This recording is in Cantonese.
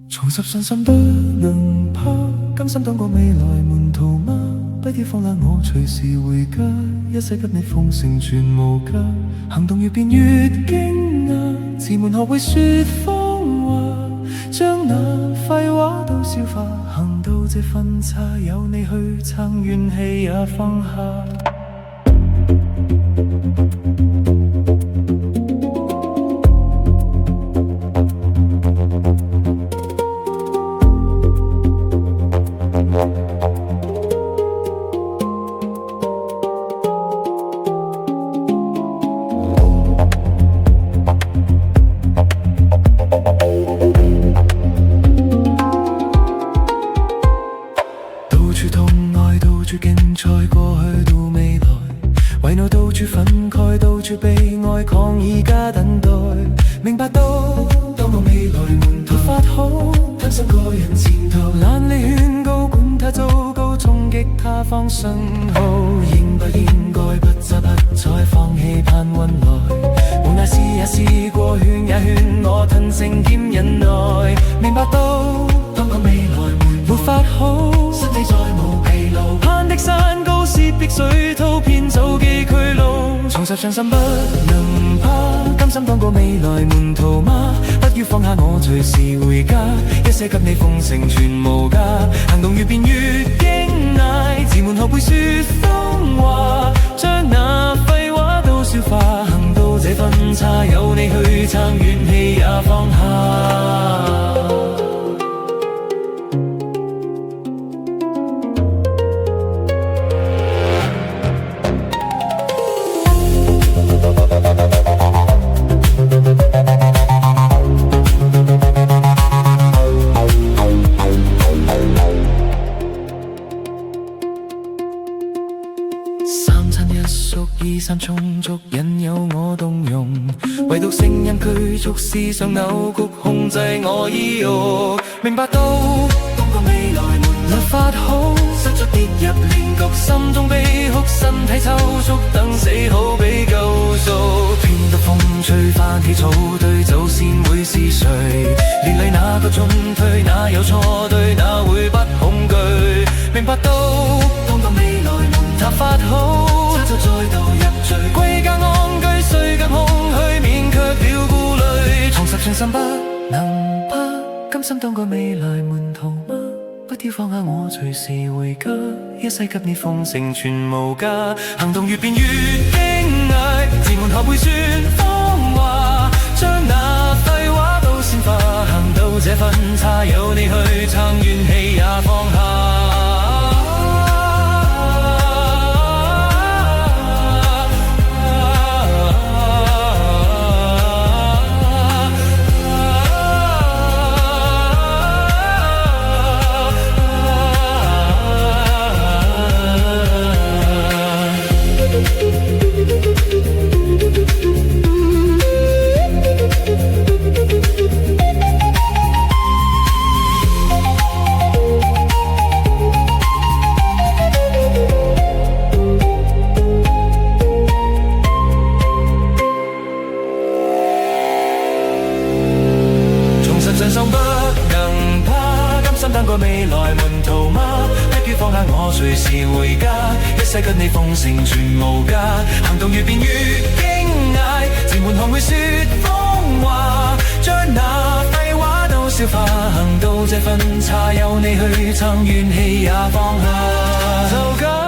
重拾信心不能怕，甘心當個未來門徒嗎？不要放冷我隨時回家，一世給你奉承全無價。行動越變越驚訝，自問學會說謊話，將那廢話都消化。行到這分岔，有你去撐，怨氣也放下。憤慨到處被愛抗議加等待，明白到當個未來門徒發好，擔心個人前途，懶理勸告，管他糟糕，衝擊他方信號，應不應該不責不睬，放棄盼運來，無奈試也試過，勸也勸我吞聲兼忍耐，明白到當個未來門徒沒法好，身體再無疲勞，攀的山高涉壁水滔，偏走崎嶇路，重拾信心不能怕，甘心當個未來門徒嗎？不要放下我隨時回家，一些給你奉承全無價，行動越變越驚訝，自滿學會說謊話，將那廢話都消化，行到這分岔，有你去撐，怨氣也放下。衣衫充足，引誘我動容，唯獨聲音拘束，思想扭曲，控制我意欲。明白到當個未來門徒發好，失足跌入亂局，心中悲哭，身體抽搐，等死好比救贖。偏得風吹翻起草堆，走線會是誰？連累哪個進退，哪有錯對，哪會不恐懼？明白到當個未來門徒發好，就再度入罪，歸家安居，雖更空虛，免卻了顧慮，重拾信心不能怕，甘心當個未來門徒嗎？不要放下我隨時回家，一世給你奉承全無價，行動越變越驚訝，自滿學會說謊話，將那廢話都鮮化，行到這分岔，有你去撐，怨氣也放下。信心不能怕，甘心當個未來門徒嗎？不於放下我隨時回家，一世跟你奉承全無價，行動越變越驚訝，前門學會說謊話，將那廢話都消化，行到這份茶有你去撐，怨氣也放下。